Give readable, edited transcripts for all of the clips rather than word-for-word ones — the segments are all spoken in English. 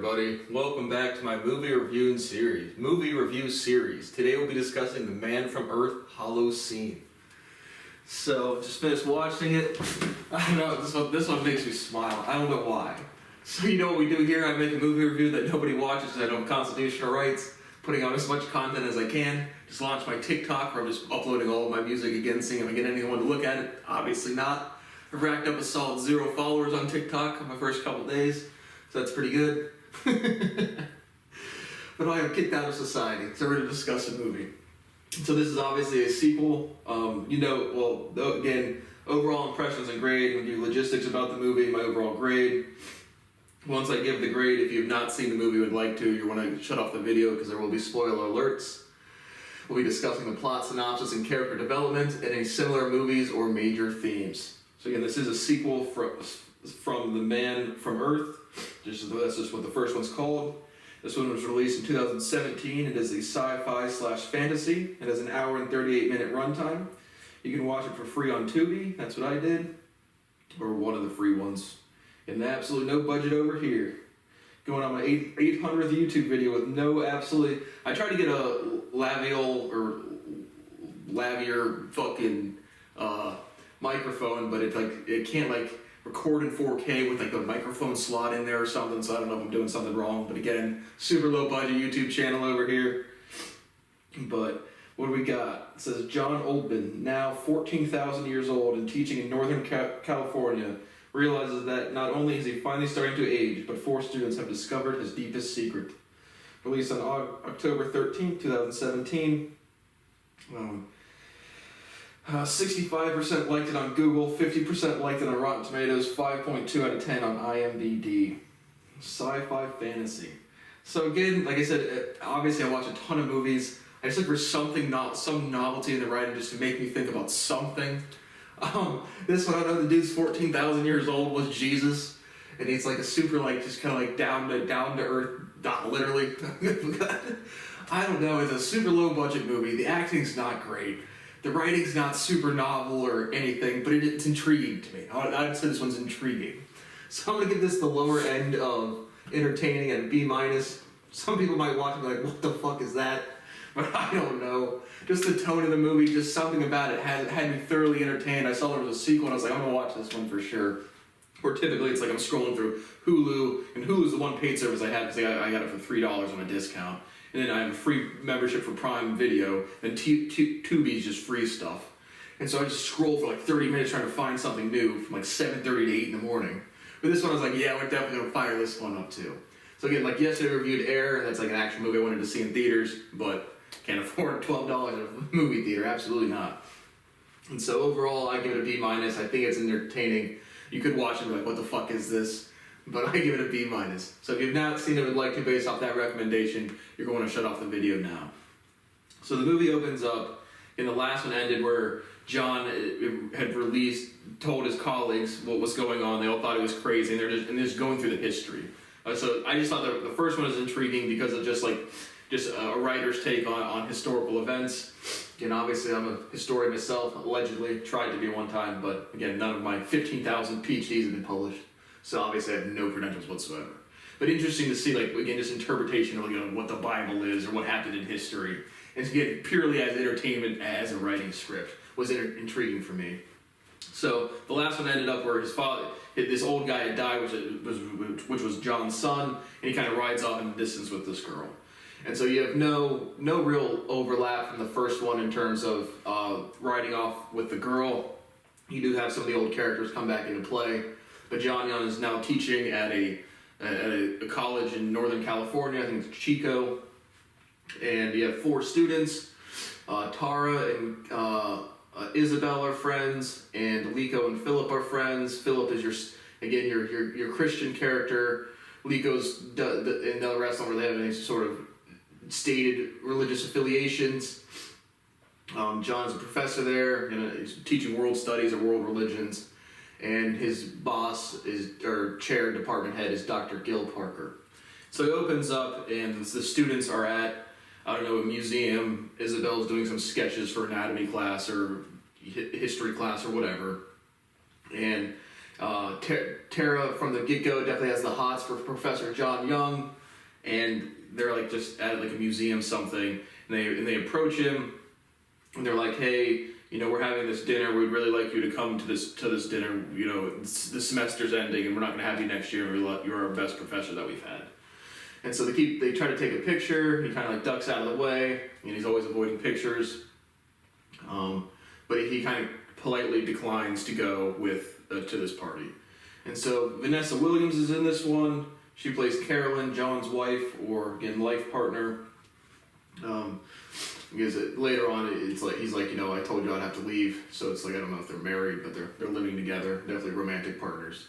everybody. Welcome back to my movie review series. Today we'll be discussing The Man from Earth, Holocene. So, just finished watching it. I don't know, this one makes me smile. I don't know why. So you know what we do here? I make a movie review that nobody watches because I don't have constitutional rights, putting out as much content as I can. Just launched my TikTok where I'm just uploading all of my music again, seeing if I get anyone to look at it. Obviously not. I've racked up a solid 0 followers on TikTok in my first couple days. So that's pretty good. But I am kicked out of society, so we're going to discuss a movie. So this is obviously a sequel. Again, overall impressions and grade, we'll give you logistics about the movie, my overall grade. Once I give the grade, if you have not seen the movie and would like to, you want to shut off the video because there will be spoiler alerts. We'll be discussing the plot synopsis and character development and any similar movies or major themes. So again, this is a sequel from The Man from Earth. That's just what the first one's called. This one was released in 2017. It is a sci-fi/fantasy. It has an hour and 38-minute runtime. You can watch it for free on Tubi. That's what I did. Or one of the free ones. And absolutely no budget over here. Going on my 800th YouTube video with no absolutely... I tried to get a lavier fucking microphone, but it can't record in 4K with a microphone slot in there or something, so I don't know if I'm doing something wrong. But again, super low budget YouTube channel over here. But what do we got? It says John Oldman, now 14,000 years old and teaching in Northern California, realizes that not only is he finally starting to age, but 4 students have discovered his deepest secret. Released on October 13th, 2017. 65% liked it on Google, 50% liked it on Rotten Tomatoes, 5.2 out of 10 on IMDb. Sci-fi fantasy. So again, like I said, obviously I watch a ton of movies. I just look for some novelty in the writing just to make me think about something. This one, I know the dude's 14,000 years old, was Jesus, and he's like a super just kind of down to earth, not literally. I don't know. It's a super low budget movie. The acting's not great. The writing's not super novel or anything, but it's intriguing to me. I'd say this one's intriguing. So I'm going to give this the lower end of entertaining at a B-. Some people might watch it and be like, what the fuck is that? But I don't know. Just the tone of the movie, just something about it had me thoroughly entertained. I saw there was a sequel and I was like, I'm going to watch this one for sure. Or typically it's like I'm scrolling through Hulu, and Hulu's the one paid service I have because I got it for $3 on a discount. And then I have a free membership for Prime Video, and Tubi's just free stuff. And so I just scroll for 30 minutes trying to find something new from 7:30 to 8 in the morning. But this one I was like, yeah, we're definitely going to fire this one up too. So again, yesterday I reviewed Air, and that's an action movie I wanted to see in theaters, but can't afford $12 at a movie theater, absolutely not. And so overall, I give it a B-. I think it's entertaining. You could watch it and be like, what the fuck is this? But I give it a B-. So if you've not seen it and would like to based off that recommendation, you're going to shut off the video now. So the movie opens up, and the last one ended where John had told his colleagues what was going on. They all thought it was crazy, and they're just going through the history. So I just thought the first one was intriguing because of just a writer's take on historical events. And obviously I'm a historian myself, allegedly, tried to be one time, but again, none of my 15,000 PhDs have been published. So obviously I have no credentials whatsoever. But interesting to see, again, just interpretation of what the Bible is or what happened in history. And to get purely as entertainment as a writing script was intriguing for me. So the last one ended up where his father, this old guy had died, which was John's son, and he kind of rides off in the distance with this girl. And so you have no real overlap from the first one in terms of riding off with the girl. You do have some of the old characters come back into play. But John Young is now teaching at a college in Northern California, I think it's Chico. And you have 4 students. Tara and Isabel are friends, and Lico and Philip are friends. Philip is your Christian character. Lico's and the rest of them really have any sort of stated religious affiliations. John's a professor there, and he's teaching world studies or world religions. And his boss chair department head is Dr. Gil Parker. So it opens up, and the students are at, a museum. Isabel's doing some sketches for anatomy class or history class or whatever. And Tara from the get-go definitely has the hots for Professor John Young, and they're like just at like a museum something, and they approach him, and they're like, hey, you know, we're having this dinner. We'd really like you to come to this dinner. You know, the semester's ending, and we're not going to have you next year. You're our best professor that we've had. And so they try to take a picture. He kind of like ducks out of the way, and he's always avoiding pictures. But he kind of politely declines to go with to this party. And so Vanessa Williams is in this one. She plays Carolyn, John's wife, or again, life partner. Because later on, it's like he's like, you know, I told you I'd have to leave. So it's like, I don't know if they're married, but they're living together. Definitely romantic partners.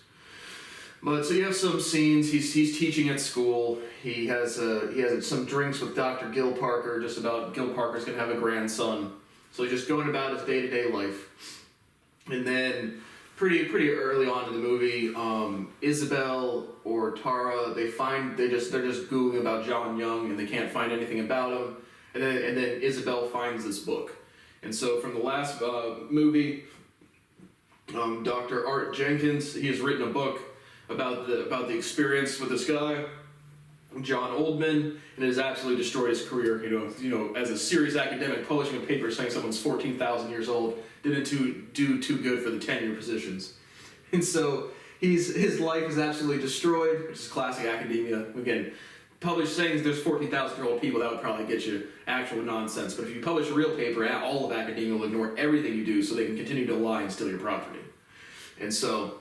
But so you have some scenes. He's teaching at school. He has some drinks with Dr. Gil Parker. Just about Gil Parker's gonna have a grandson. So he's just going about his day-to-day life. And then pretty early on in the movie, Isabel or Tara, they're just Googling about John Young, and they can't find anything about him. And then Isabel finds this book. And so from the last movie, Dr. Art Jenkins, he has written a book about the experience with this guy, John Oldman, and it has absolutely destroyed his career. You know, as a serious academic, publishing a paper saying someone's 14,000 years old didn't do too good for the tenure positions. And so his life is absolutely destroyed, which is classic academia. Again, publish saying there's 14,000-year-old people, that would probably get you actual nonsense. But if you publish a real paper, all of academia will ignore everything you do so they can continue to lie and steal your property. And so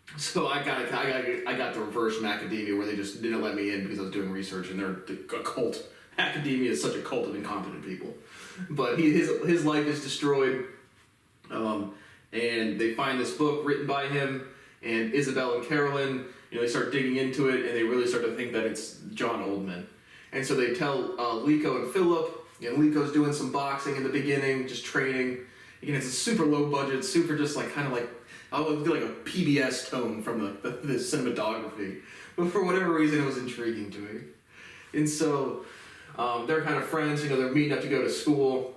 I got the reverse from academia, where they just didn't let me in because I was doing research, and they're a cult. Academia is such a cult of incompetent people. But his life is destroyed, and they find this book written by him, and Isabel and Carolyn, you know, they start digging into it, and they really start to think that it's John Oldman. And so they tell Lico and Philip, and Lico's doing some boxing in the beginning, just training. Again, it's a super low budget, super just like kind of like, I would feel like a PBS tone from the cinematography. But for whatever reason, it was intriguing to me. And so they're kind of friends, you know, they're meeting up to go to school.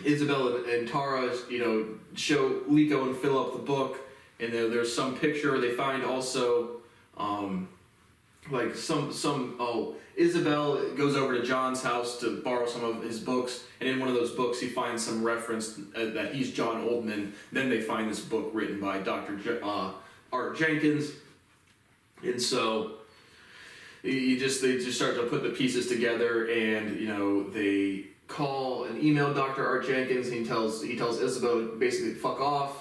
Isabel and Tara, you know, show Lico and Philip the book, and there's some picture they find also, like Isabel goes over to John's house to borrow some of his books, and in one of those books he finds some reference that he's John Oldman. Then they find this book written by Dr. Art Jenkins, and so they just start to put the pieces together, and you know, they call and email Dr. Art Jenkins, and he tells Isabel basically fuck off,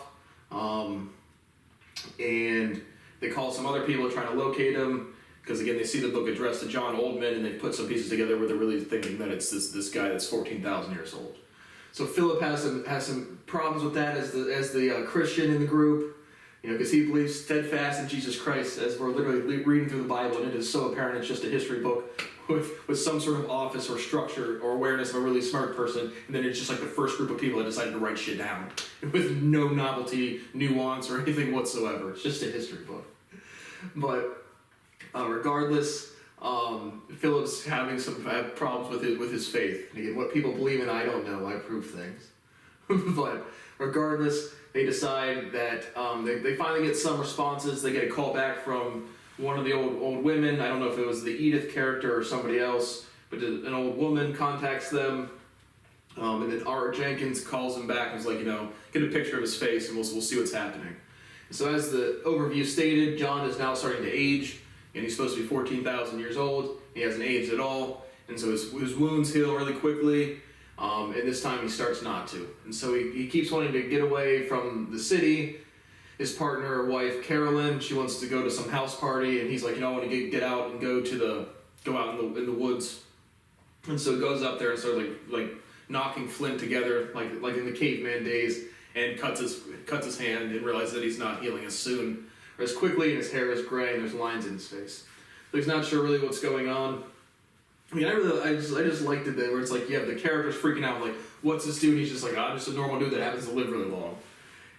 and they call some other people trying to locate him. Because again, they see the book addressed to John Oldman, and they put some pieces together where they're really thinking that it's this guy that's 14,000 years old. So Philip has some problems with that as the Christian in the group, you know, because he believes steadfast in Jesus Christ, as we're literally reading through the Bible, and it is so apparent it's just a history book with some sort of office or structure or awareness of a really smart person, and then it's just like the first group of people that decided to write shit down with no novelty, nuance, or anything whatsoever. It's just a history book. But regardless, Philip's having some problems with his faith. And again, what people believe in, I don't know. I prove things. But regardless, they decide that they finally get some responses. They get a call back from one of the old women. I don't know if it was the Edith character or somebody else, but an old woman contacts them. And then Art Jenkins calls him back and is like, you know, get a picture of his face and we'll see what's happening. So as the overview stated, John is now starting to age. And he's supposed to be 14,000 years old. He hasn't aged at all. And so his wounds heal really quickly. And this time he starts not to. And so he keeps wanting to get away from the city. His partner or wife, Carolyn, she wants to go to some house party. And he's like, you know, I want to get out and go out in the woods. And so he goes up there and starts like knocking flint together, like in the caveman days, and cuts his hand and realizes that he's not healing as soon or as quickly, and his hair is gray, and there's lines in his face. So he's not sure really what's going on. I mean, I just liked it there, where it's like, yeah, the character's freaking out, like, what's this dude? And he's just like, I'm just a normal dude that happens to live really long.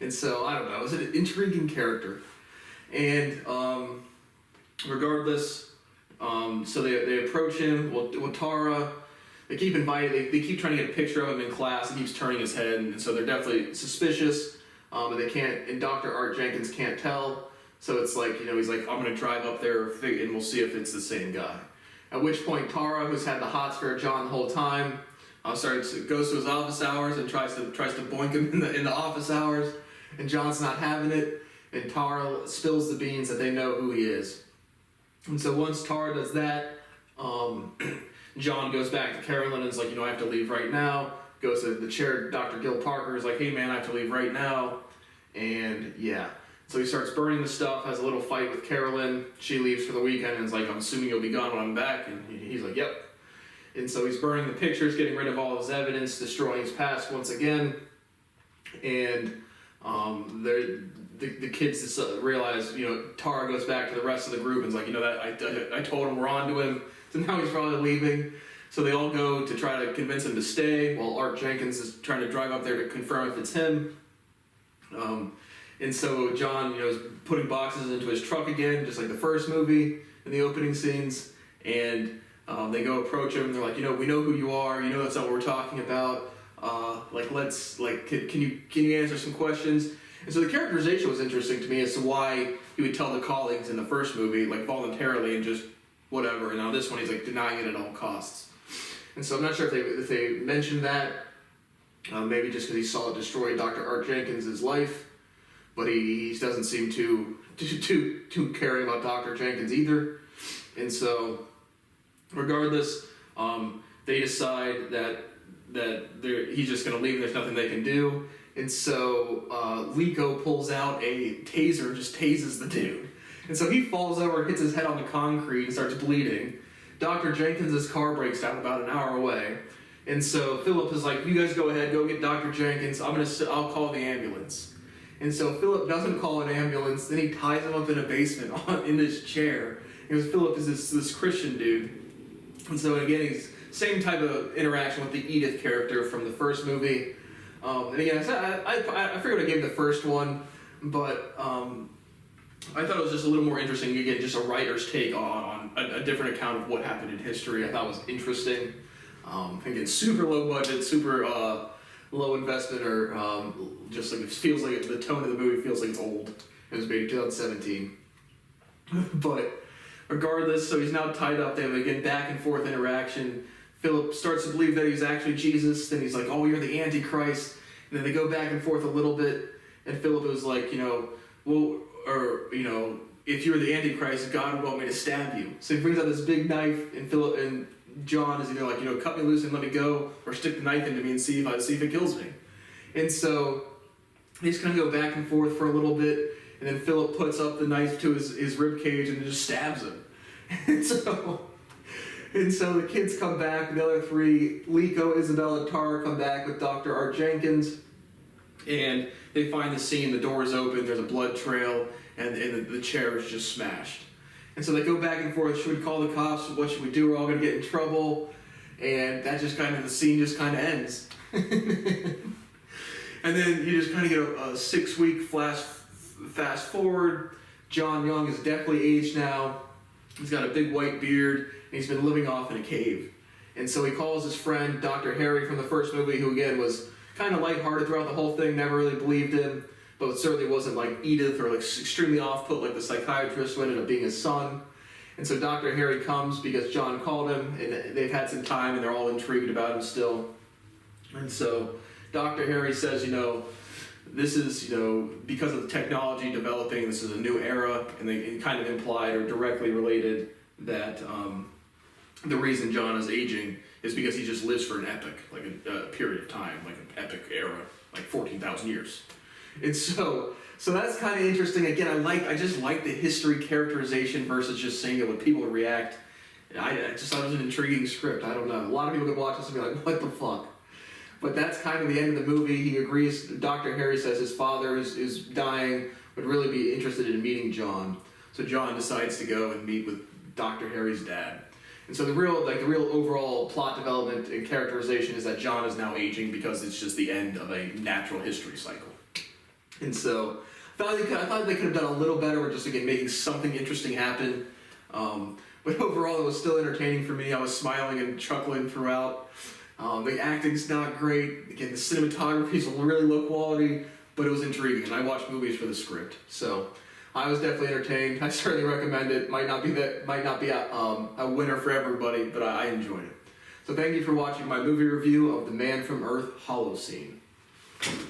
And so, I don't know, it was an intriguing character. And regardless, so they approach him, well, Tara, they keep inviting, they keep trying to get a picture of him in class, and he keeps turning his head, and so they're definitely suspicious, and they can't, and Dr. Art Jenkins can't tell. So it's like, he's like, I'm going to drive up there and we'll see if it's the same guy. At which point Tara, who's had the hots for John the whole time, goes to his office hours and tries to boink him in the office hours, and John's not having it, and Tara spills the beans that they know who he is. And so once Tara does that, John goes back to Carolyn and is like, I have to leave right now. Goes to the chair, Dr. Gil Parker is like, hey man, I have to leave right now. And yeah. So he starts burning the stuff, has a little fight with Carolyn. She leaves for the weekend and is like, I'm assuming you'll be gone when I'm back. And he's like, yep. And so he's burning the pictures, getting rid of all his evidence, destroying his past once again. And the kids just realize, Tara goes back to the rest of the group and is like, I told him we're on to him. So now he's probably leaving. So they all go to try to convince him to stay, while Art Jenkins is trying to drive up there to confirm if it's him. And so John, is putting boxes into his truck again, just like the first movie in the opening scenes. And they go approach him. And they're like, we know who you are. That's not what we're talking about. Can you answer some questions? And so the characterization was interesting to me as to why he would tell the colleagues in the first movie, like voluntarily and just whatever. And now this one, he's like denying it at all costs. And so I'm not sure if they mentioned that. Maybe just because he saw it destroy Dr. Art Jenkins' life. But he doesn't seem too caring about Dr. Jenkins either. And so, regardless, they decide that he's just going to leave and there's nothing they can do. And so Lico pulls out a taser and just tases the dude. And so he falls over and hits his head on the concrete and starts bleeding. Dr. Jenkins' car breaks down about an hour away. And so Philip is like, you guys go ahead, go get Dr. Jenkins. I'll call the ambulance. And so Philip doesn't call an ambulance. Then he ties him up in a basement in this chair. Because Philip is this Christian dude. And so again, he's same type of interaction with the Edith character from the first movie. And again, I forget I gave the first one, but I thought it was just a little more interesting. Again, just a writer's take on a different account of what happened in history. I thought was interesting. Again, super low budget, super low investment, or just like it feels like the tone of the movie feels like it's old. It was made in 2017. But regardless, so he's now tied up. They have again back and forth interaction. Philip starts to believe that he's actually Jesus. Then he's like, "Oh, you're the Antichrist." And then they go back and forth a little bit. And Philip was like, if you're the Antichrist, God would want me to stab you. So he brings out this big knife, and Philip and John is either like, cut me loose and let me go, or stick the knife into me and see if it kills me. And so they just kind of go back and forth for a little bit, and then Philip puts up the knife to his rib cage and just stabs him. And so the kids come back, the other three, Lico, Isabel, and Tara come back with Dr. Art Jenkins, and they find the scene, the door is open, there's a blood trail, and the chair is just smashed. And so they go back and forth, should we call the cops, what should we do, we're all going to get in trouble, and that just the scene just kind of ends. And then you just kind of get a 6-week fast forward. John Young is definitely aged now. He's got a big white beard, and he's been living off in a cave. And so he calls his friend, Dr. Harry from the first movie, who again was kind of lighthearted throughout the whole thing, never really believed him, but it certainly wasn't like Edith or like extremely off-put like the psychiatrist who ended up being his son. And so Dr. Harry comes because John called him, and they've had some time, and they're all intrigued about him still. And so Dr. Harry says, this is, because of the technology developing, this is a new era, and they kind of implied or directly related that the reason John is aging is because he just lives for an epoch, like a period of time, like an epic era, like 14,000 years. And so that's kind of interesting. Again, I just like the history characterization versus just saying it when people react. I just thought it was an intriguing script. I don't know. A lot of people could watch this and be like, what the fuck? But that's kind of the end of the movie. He agrees. Dr. Harry says his father is dying, would really be interested in meeting John. So John decides to go and meet with Dr. Harry's dad. And so the real overall plot development and characterization is that John is now aging because it's just the end of a natural history cycle. And so I thought they could have done a little better with just, again, making something interesting happen. But overall, it was still entertaining for me. I was smiling and chuckling throughout. The acting's not great. Again, the cinematography is really low quality, but it was intriguing. And I watched movies for the script. So I was definitely entertained. I certainly recommend it. Might not be a winner for everybody, but I enjoyed it. So thank you for watching my movie review of The Man from Earth, Holocene.